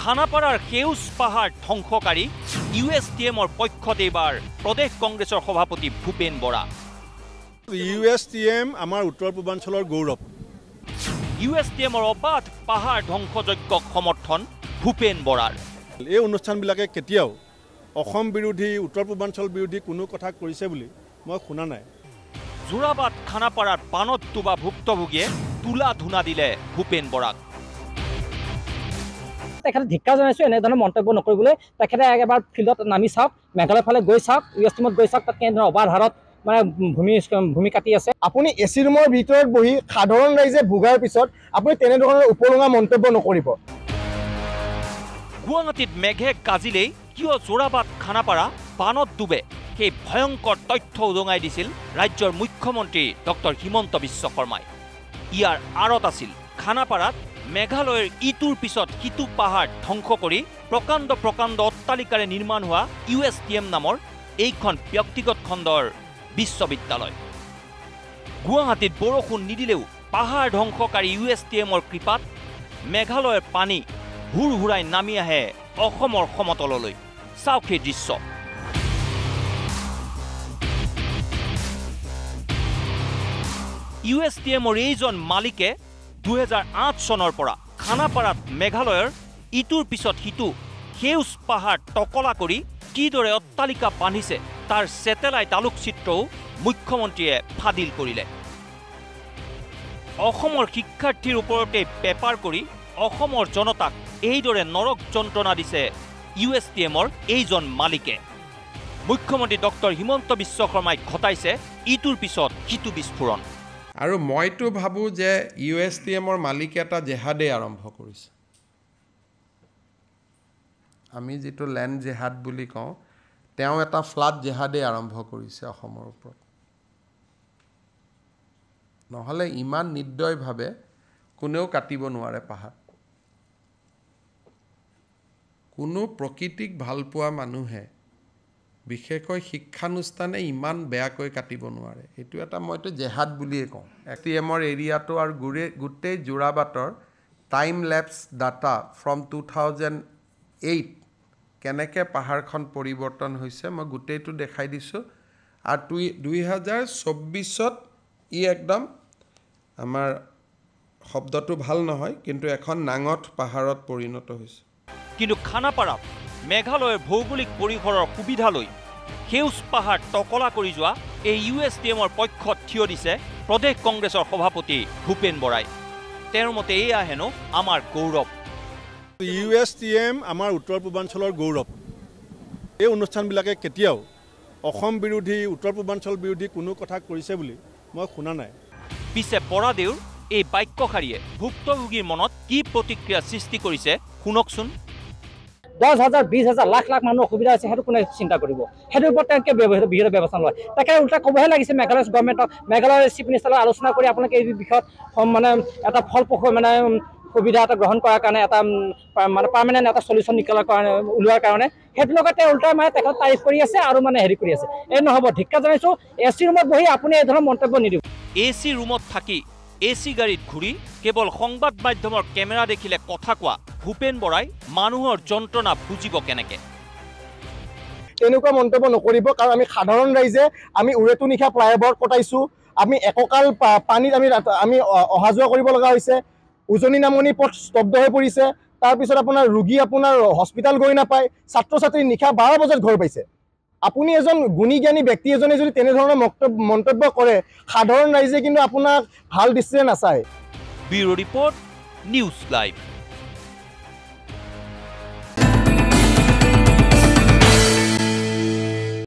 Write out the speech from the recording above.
খানাপাৰাৰ সেউজ পাহাৰ ধ্বংসকাৰী USTMৰ পক্ষত এইবাৰ প্ৰদেশ কংগ্ৰেছৰ সভাপতি ভূপেন বৰা। USTM আমাৰ উত্তৰ পূৰ্বাঞ্চলৰ গৌৰৱ। USTMৰ অবাধ পাহাৰ ধ্বংসযজ্ঞক সমৰ্থন ভূপেন বৰাৰ। এই অনুষ্ঠানবিলাকে কেতিয়াও অসম বিৰোধী উত্তৰ পূৰ্বাঞ্চল বিৰোধী কোনো কথা কৰিছে বুলি মই শুনা নাই। যোৰাবাদ খানাপাৰাত পানত ডুবা ভুক্তভোগীয়ে তুলা ধুনা দিলে ভূপেন বৰাক। তেখেতে ধিক্কাৰ জনাইছোঁ এনেধৰণৰ মন্তব্য নকৰিবলৈ। তেখেতে এবাৰ ফিল্ডত নামি চাওক, মেঘালয়ৰ ফালে গৈ চাওক, USTMত গৈ চাওক, তাত কেনেধৰণৰ অবাধ হাৰত মানে ভূমি কাটি আছে। আপুনি AC ৰুমৰ ভিতৰত বহি সাধাৰণ ৰাইজে ভোগাৰ পিছত আপুনি তেনেধৰণৰ উপলুঙা মন্তব্য নকৰিব। গুৱাহাটীত মেঘে কাজিলেই কিয় যোৰাবাদ খানাপাৰা পানত ডুবে সেই ভয়ংকৰ তথ্য উদঙাই দিছিল ৰাজ্যৰ মুখ্যমন্ত্ৰী ডক্টৰ হিমন্ত বিশ্ব শৰ্মাই। ইয়াৰ আঁৰত আছিল খানাপাৰাত মেঘালয়ৰ ইটোৰ পিছত সিটো পাহাৰ ধ্বংস কৰি প্ৰকাণ্ড প্ৰকাণ্ড অট্টালিকাৰে নিৰ্মাণ হোৱা USTM নামৰ এইখন ব্যক্তিগত খণ্ডৰ বিশ্ববিদ্যালয়। গুৱাহাটীত বৰষুণ নিদিলেও পাহাৰ ধ্বংসকাৰী USTMৰ কৃপাত মেঘালয়ৰ পানী হুৰহুৰাই নামি আহে অসমৰ সমতললৈ। চাওক সেই দৃশ্য। USTMৰ এইজন মালিকে 2008 চনৰ পৰা খানাপাৰাত মেঘালয়ৰ ইটোৰ পিছত সিটো সেউজ পাহাৰ টকলা কৰি কিদৰে অট্টালিকা বান্ধিছে তাৰ ছেটেলাইট আলোকচিত্ৰও মুখ্যমন্ত্ৰীয়ে ফাদিল কৰিলে। অসমৰ শিক্ষাৰ্থীৰ ওপৰতে পেপাৰ কৰি অসমৰ জনতাক এইদৰে নৰক যন্ত্ৰণা দিছে USTMৰ এইজন মালিকে। মুখ্যমন্ত্ৰী ডক্টৰ হিমন্ত বিশ্ব শৰ্মাই ঘটাইছে ইটোৰ পিছত সিটো বিস্ফোৰণ। আৰু মইতো ভাবোঁ যে USTMৰ মালিকে এটা জেহাদে আৰম্ভ কৰিছে। আমি যিটো লেণ্ড জেহাদ বুলি কওঁ, তেওঁ এটা ফ্লাড জেহাদে আৰম্ভ কৰিছে অসমৰ ওপৰত। নহ'লে ইমান নিৰ্দয়ভাৱে কোনেও কাটিব নোৱাৰে পাহাৰ। কোনো প্ৰকৃতিক ভালপোৱা মানুহে বিশেষকৈ শিক্ষানুষ্ঠানে ইমান বেয়াকৈ কাটিব নোৱাৰে। এইটো এটা মইতো জেহাদ বুলিয়ে কওঁ। USTMৰ এৰিয়াটো আৰু গোটেই যোৰাবাটৰ টাইম লেপছ ডাটা ফ্ৰম 2008 কেনেকৈ পাহাৰখন পৰিৱৰ্তন হৈছে মই গোটেইটো দেখাই দিছোঁ। আৰু 2024ত ই একদম আমাৰ শব্দটো ভাল নহয়, কিন্তু এখন নাঙঠ পাহাৰত পৰিণত হৈছে। কিন্তু খানাপাৰাত মেঘালয়ৰ ভৌগোলিক পৰিসৰৰ সুবিধা লৈ সেউজ পাহাৰ টকলা কৰি যোৱা এই USTMৰ পক্ষত থিয় দিছে প্ৰদেশ কংগ্ৰেছৰ সভাপতি ভূপেন বৰাই। তেওঁৰ মতে এয়া হেনো আমাৰ গৌৰৱ। USTM আমাৰ উত্তৰ পূৰ্বাঞ্চলৰ গৌৰৱ। এই অনুষ্ঠানবিলাকে কেতিয়াও অসম বিৰোধী উত্তৰ পূৰ্বাঞ্চল বিৰোধী কোনো কথা কৰিছে বুলি মই শুনা নাই। পিছে বৰাদেউৰ এই বাক্যশাৰীয়ে ভুক্তভোগীৰ মনত কি প্ৰতিক্ৰিয়া সৃষ্টি কৰিছে শুনকচোন। 10,000, 20,000, লাখ লাখ মানুহৰ অসুবিধা হৈছে, সেইটো কোনে চিন্তা কৰিব? সেইটোৰ ওপৰত তেওঁলোকে বিহিত ব্যৱস্থা লয়। তাকে উল্টা ক'বহে লাগিছে মেঘালয় গভৰ্ণমেণ্টক, মেঘালয়ৰ চিফ মিনিষ্টাৰৰ আলোচনা কৰি আপোনালোকে এই বিষয়ত মানে এটা ফলপ্ৰসূ মানে সুবিধা এটা গ্ৰহণ কৰাৰ কাৰণে এটা মানে পাৰ্মানেণ্ট এটা চলিউশ্যন ওলোৱাৰ কাৰণে সেইটো লগত তেওঁ উল্টা মানে তেখেত তাৰিফ কৰি আছে আৰু মানে হেৰি কৰি আছে। এই নহ'ব, ধিক্কাৰ জনাইছোঁ। AC ৰুমত বহি আপুনি এই ধৰণৰ মন্তব্য নিদিব। AC ৰুমত থাকি AC গাড়ীত ঘূৰি কেৱল সংবাদ মাধ্যমৰ কেমেৰা দেখিলে কথা কোৱা ভূপেন বৰাই মানুহৰ যন্ত্ৰণা বুজিব কেনেকে? তেনেকুৱা মন্তব্য নকৰিব, কাৰণ আমি সাধাৰণ ৰাইজে আমি উৰেটো নিশা ফ্লাইঅভাৰ কটাইছোঁ। আমি এককাল পানীত আমি অহা যোৱা কৰিব লগা হৈছে। উজনি নামনি পথ স্তব্ধ হৈ পৰিছে। তাৰপিছত আপোনাৰ ৰোগী আপোনাৰ হস্পিটেল গৈ নাপায়। ছাত্ৰ ছাত্ৰী নিশা 12 বজাত ঘৰ পাইছে। আপুনি এজন গুণী জ্ঞানী ব্যক্তি এজনে যদি তেনেধৰণৰ মন্তব্য কৰে, সাধাৰণ ৰাইজে কিন্তু আপোনাক ভাল দৃষ্টিৰে নাচায়। Bureau report, news live.